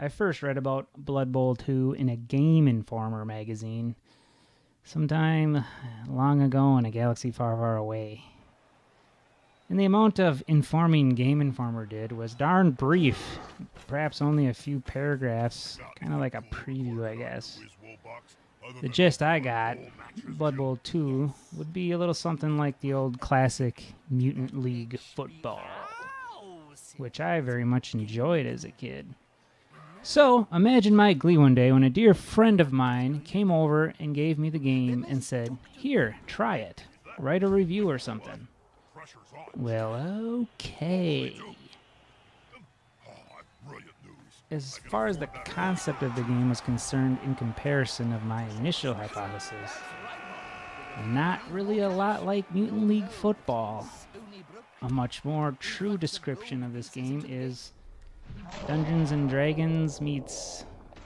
I first read about Blood Bowl 2 in a Game Informer magazine sometime long ago in a galaxy far, far away. And the amount of informing Game Informer did was darn brief, perhaps only a few paragraphs, kind of like a preview, I guess. The gist I got, Blood Bowl 2, would be a little something like the old classic Mutant League football, which I very much enjoyed as a kid. So, imagine my glee one day when a dear friend of mine came over and gave me the game and said, "Here, try it. Write a review or something." Well, okay. As far as the concept of the game was concerned in comparison of my initial hypothesis, not really a lot like Mutant League football. A much more true description of this game is Dungeons and Dragons meets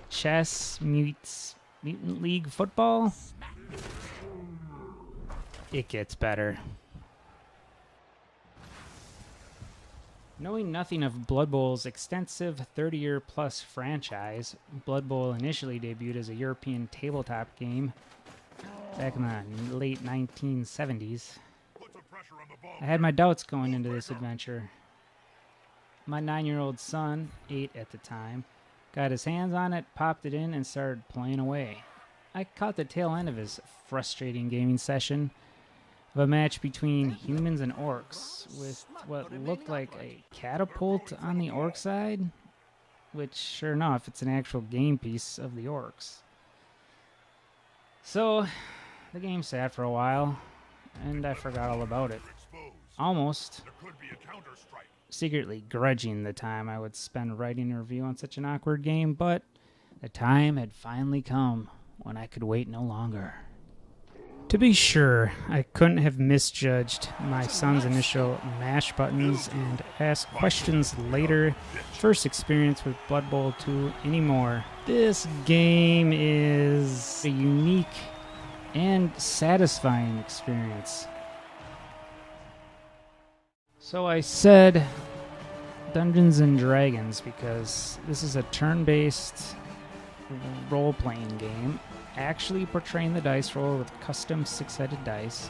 chess meets Mutant League football. It gets better. Knowing nothing of Blood Bowl's extensive 30-year-plus franchise, Blood Bowl initially debuted as a European tabletop game back in the late 1970s. I had my doubts going into this adventure. My 9-year-old son, 8 at the time, got his hands on it, popped it in, and started playing away. I caught the tail end of his frustrating gaming session of a match between humans and orcs with what looked like a catapult on the orc side, which, sure enough, it's an actual game piece of the orcs. So, the game sat for a while, and I forgot all about it. Almost secretly grudging the time I would spend writing a review on such an awkward game, but the time had finally come when I could wait no longer. To be sure, I couldn't have misjudged my son's initial mash buttons and ask questions later first experience with Blood Bowl 2 anymore. This game is a unique and satisfying experience. So I said Dungeons and Dragons because this is a turn-based role-playing game, actually portraying the dice roll with custom 6-sided dice,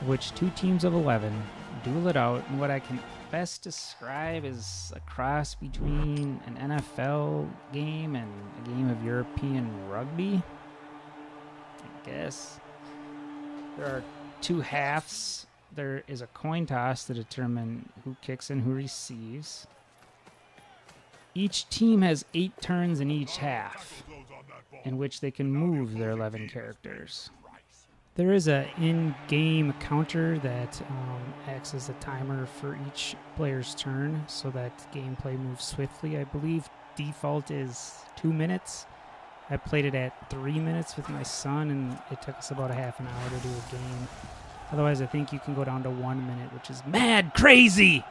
of which 2 teams of 11 duel it out in what I can best describe as a cross between an NFL game and a game of European rugby, I guess. There are 2 halves. There is a coin toss to determine who kicks and who receives. Each team has 8 turns in each half, in which they can move their 11 characters. There is an in-game counter that acts as a timer for each player's turn so that gameplay moves swiftly. I believe default is 2 minutes. I played it at 3 minutes with my son, and it took us about a half an hour to do a game. Otherwise, I think you can go down to 1 minute, which is mad crazy!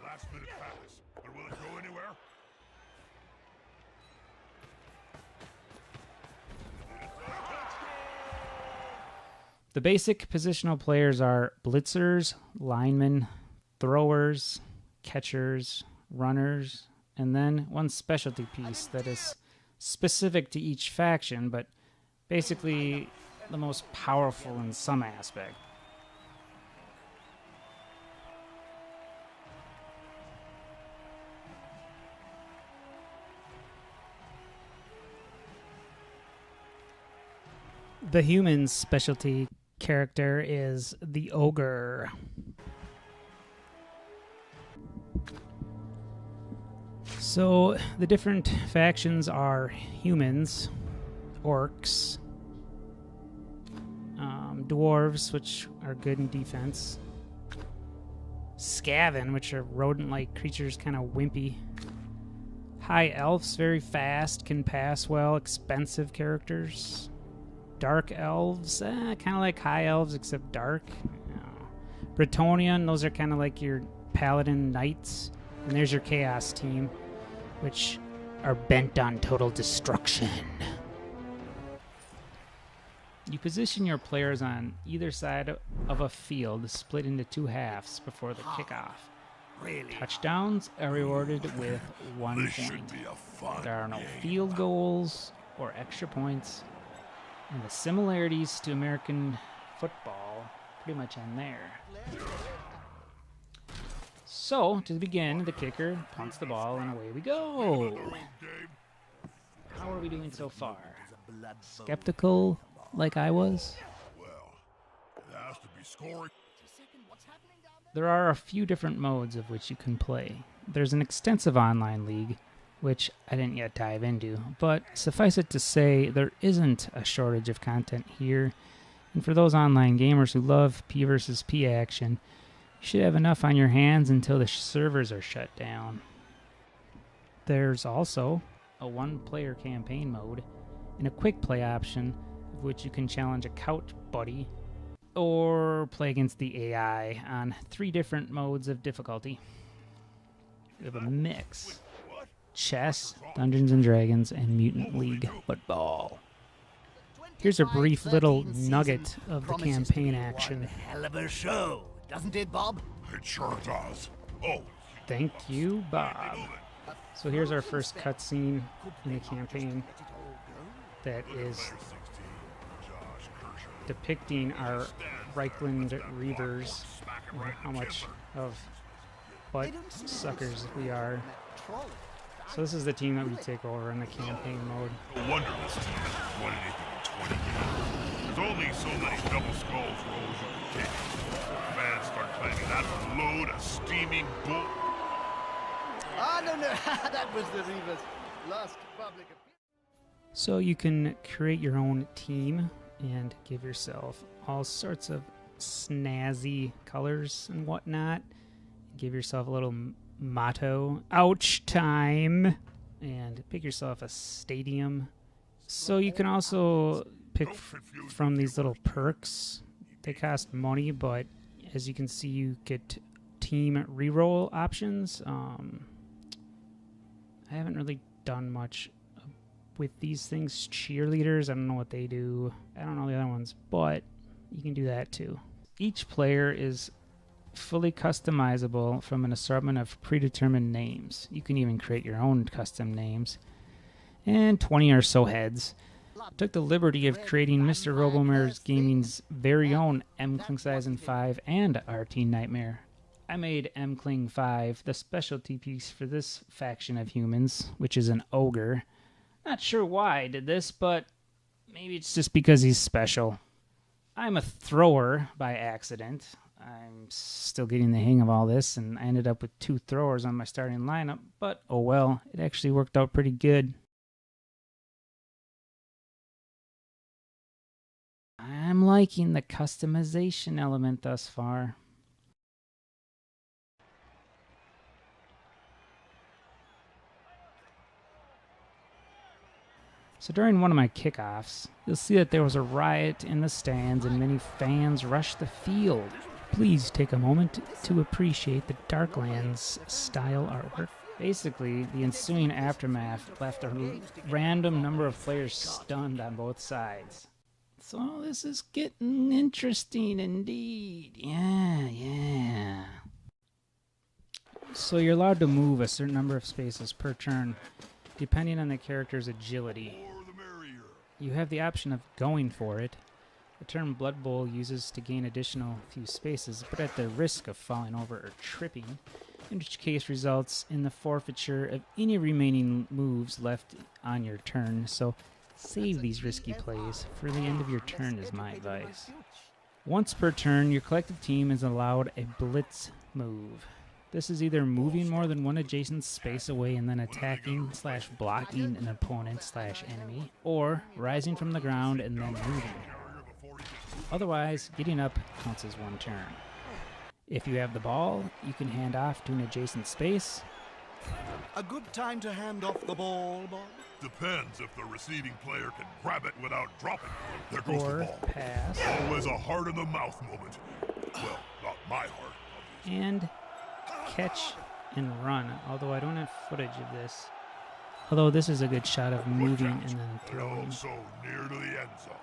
Last minute pass, but will it go anywhere? The basic positional players are blitzers, linemen, throwers, catchers, runners, and then one specialty piece that is specific to each faction, but basically the most powerful in some aspect. The human's specialty character is the ogre. So the different factions are humans, orcs, dwarves, which are good in defense, Skaven, which are rodent-like creatures, kind of wimpy, high elves, very fast, can pass well, expensive characters, dark elves, kind of like high elves except dark, Bretonnian, those are kind of like your paladin knights, and there's your chaos team, which are bent on total destruction. You position your players on either side of a field split into two halves before the kickoff. Really? Touchdowns are rewarded with 1 This should point. be a fun There are no game. field goals or extra points, and the similarities to American football pretty much end there. So, to begin, the kicker punts the ball, and away we go. How are we doing so far? Skeptical, like I was? Well, it has to be scoring. There are a few different modes of which you can play. There's an extensive online league, which I didn't yet dive into, but suffice it to say, there isn't a shortage of content here, and for those online gamers who love P versus P action, you should have enough on your hands until the servers are shut down. There's also a one-player campaign mode and a quick play option, of which you can challenge a couch buddy or play against the AI on 3 different modes of difficulty. We have a mix: chess, Dungeons and Dragons, and Mutant League football. Here's a brief little nugget of the campaign action. Hell of a show, doesn't it, Bob? It sure does. Oh, Thank you, Bob. So here's our first cutscene in the campaign that is depicting our Reichland Reavers and how much of butt suckers we are. So this is the team that we take over in the campaign mode. no wonder this team hasn't won anything in 20 years. There's only so many double skulls rolls you can kick. Fans start claiming that's a load of steaming bull. Ah, no, that was the Reavers' last public appearance. So you can create your own team and give yourself all sorts of snazzy colors and whatnot. Give yourself a little motto, ouch time, and pick yourself a stadium. So you can also pick from these little perks. They cost money, but as you can see, you get team reroll options. I haven't really done much with these things. Cheerleaders, I don't know what they do. I don't know the other ones, but you can do that too. Each player is fully customizable from an assortment of predetermined names. You can even create your own custom names. And 20 or so heads. Took the liberty of creating Mr. Robomare's Gaming's very own M-Kling Sizen 5 and RT Nightmare. I made M-Kling 5 the specialty piece for this faction of humans, which is an ogre. Not sure why I did this, but maybe it's just because he's special. I'm a thrower by accident. I'm still getting the hang of all this, and I ended up with 2 throwers on my starting lineup, but oh well, it actually worked out pretty good. I'm liking the customization element thus far. So during one of my kickoffs, you'll see that there was a riot in the stands and many fans rushed the field. Please take a moment to appreciate the Darklands style artwork. Basically, the ensuing aftermath left a random number of players stunned on both sides. So this is getting interesting indeed. Yeah. So you're allowed to move a certain number of spaces per turn, depending on the character's agility. You have the option of going for it. The term Blood Bowl uses to gain additional few spaces, but at the risk of falling over or tripping, in which case results in the forfeiture of any remaining moves left on your turn. So save these risky plays for the end of your turn is my advice. Once per turn, your collective team is allowed a blitz move. This is either moving more than one adjacent space away and then attacking/blocking an opponent/enemy, or rising from the ground and then moving. Otherwise, getting up counts as 1 turn. If you have the ball, you can hand off to an adjacent space. A good time to hand off the ball, Bob? Depends if the receiving player can grab it without dropping. There goes Or the ball. pass. Always a heart-in-the-mouth moment. Well, not my heart. And catch and run, although I don't have footage of this. Although this is a good shot of moving and then And throwing. also near to the end zone.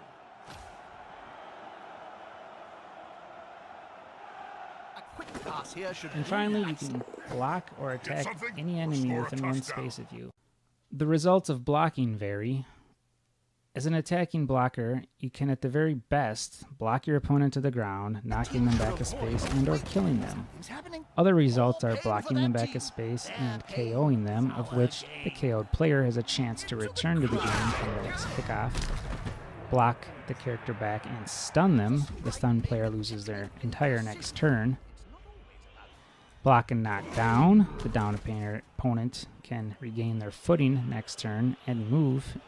quick pass here should And be finally, you nice. can block or attack something? any Or enemy score a within one touchdown. space of you. The results of blocking vary. As an attacking blocker, you can at the very best block your opponent to the ground, knocking them back a space and or killing them. Something's happening. Other results are blocking them back a space and KOing them, of which the KO'd player has a chance to return to the game from the next kickoff. Block the character back and stun them. The stunned player loses their entire next turn. Block and knock down. The down opponent can regain their footing next turn and move.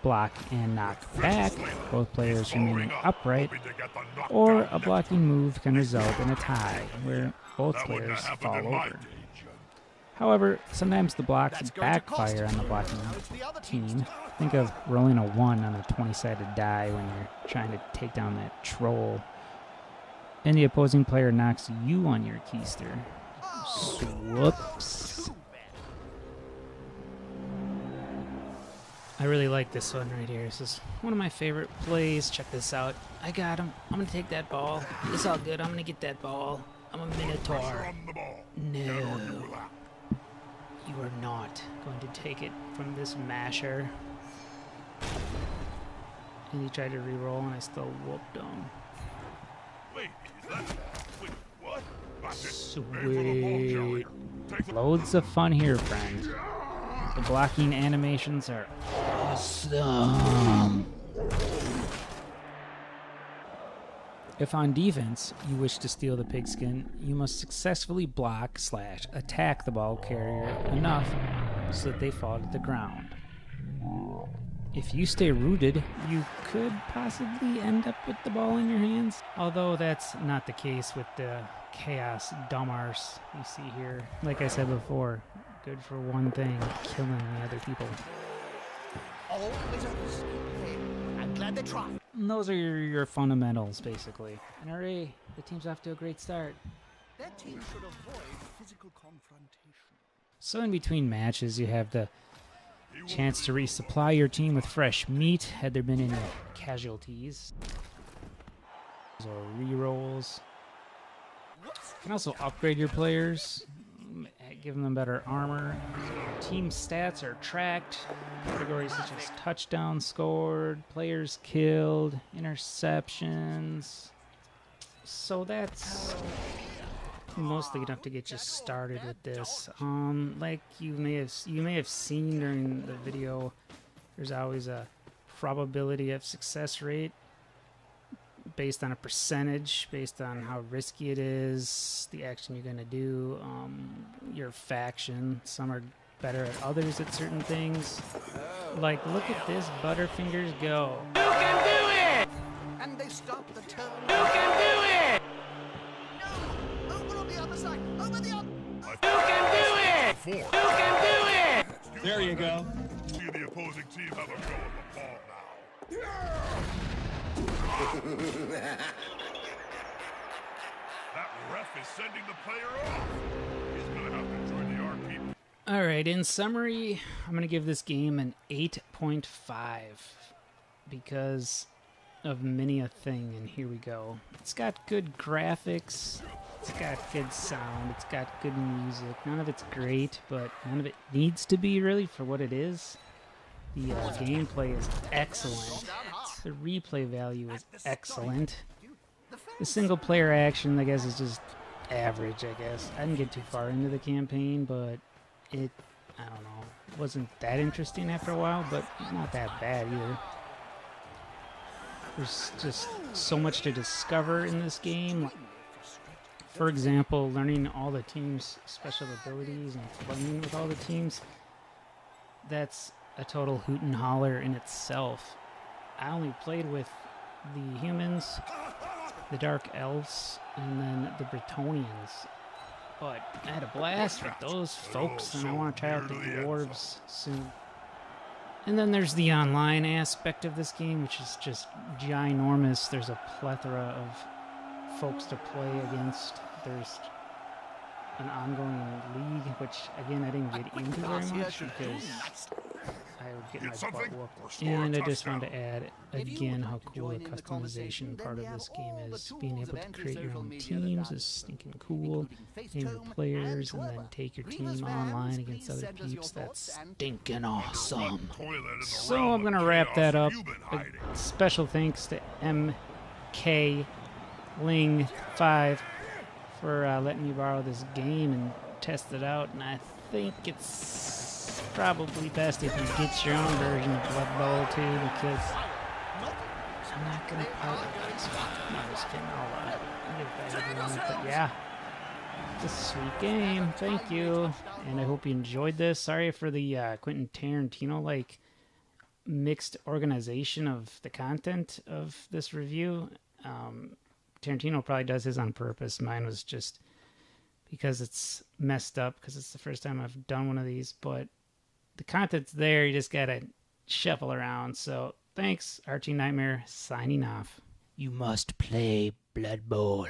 Block and knock back, both players remaining upright, Hoping to get the knockdown or a blocking move can result in a tie, where both That wouldn't players have fall happened in my over. day, Jim. However, sometimes the blocks That's going to cost backfire on the you. blocking Now it's the other team's team. Think of rolling a 1 on a 20-sided die when you're trying to take down that troll. And the opposing player knocks you on your keister. Whoops. I really like this one right here. This is one of my favorite plays. Check this out. I got him. I'm going to take that ball. It's all good. I'm going to get that ball. I'm a Pressure Minotaur. on the ball. Can't argue No. with that. You are not going to take it from this masher. And he tried to re-roll and I still whooped him. Wait, is that... Wait, what? That's it. Aim for the ball Sweet. carrier. Take the... Loads of fun here, friend. The blocking animations are awesome. If on defense you wish to steal the pigskin, you must successfully block/attack the ball carrier enough so that they fall to the ground. If you stay rooted, you could possibly end up with the ball in your hands, although that's not the case with the chaos dumbars you see here. Like I said before, good for one thing, killing the other people. Always a risky play. I'm glad they tried. And those are your fundamentals, basically. And hooray, the team's off to a great start. That team should avoid physical confrontation. So in between matches, you have the chance to resupply your team with fresh meat, had there been any casualties. Or rerolls. You can also upgrade your players, give them better armor. Team stats are tracked. Categories such as touchdowns scored, players killed, interceptions. So that's mostly enough to get you started with this. Like you may have seen during the video, there's always a probability of success rate based on a percentage, based on how risky it is, the action you're going to do, your faction. Some are better at others at certain things. Like, look at this Butterfingers go. And they stopped the turn. You can do it! No! Over on the other side! Over the other! You can do it! Four. You can do it! There you go. See the opposing team have a go at the ball now. That ref is sending the player off. He's gonna have to join the RP. Alright, in summary, I'm going to give this game an 8.5 because of many a thing, and here we go. It's got good graphics, it's got good sound, it's got good music. None of it's great, but none of it needs to be really for what it is. The gameplay is excellent. The replay value is excellent. The single player action, I guess, is just average, I guess. I didn't get too far into the campaign, but it, I don't know, wasn't that interesting after a while, but not that bad either. There's just so much to discover in this game. For example, learning all the teams' special abilities and playing with all the teams, that's a total hoot and holler in itself. I only played with the humans, the dark elves, and then the Bretonians. But I had a blast with those folks, and I want to try out the dwarves soon. And then there's the online aspect of this game, which is just ginormous. There's a plethora of folks to play against. There's an ongoing league, which, again, I didn't get into very much because I I would get Get my something? butt Or whooped. score a And I just touchdown? wanted to add If you again would how like to cool the join in the customization conversation, part then of we this have game all the is. Being tools able of to create your anti-social own media at our teams is disposal, stinking cool. including Name your Facetune players and and then Twitter. take your Grievous team fans, online against please other send us your peeps. That's thoughts and stinking Wonder what awesome. toilet in the So realm I'm of gonna wrap chaos that have up. you been A hiding? special thanks to MK Ling5 for letting me borrow this game and test it out. And I think it's probably best if you get your own version of Blood Bowl too, because I'm not gonna part with this one. No, I'm just kidding. I'll give it back everyone. But yeah, it's a sweet game. Thank you, and I hope you enjoyed this. Sorry for the Quentin Tarantino like mixed organization of the content of this review. Tarantino probably does his on purpose. Mine was just because it's messed up, because it's the first time I've done one of these, but the content's there. You just gotta shuffle around. So thanks, RT Nightmare signing off. You must play Blood Bowl.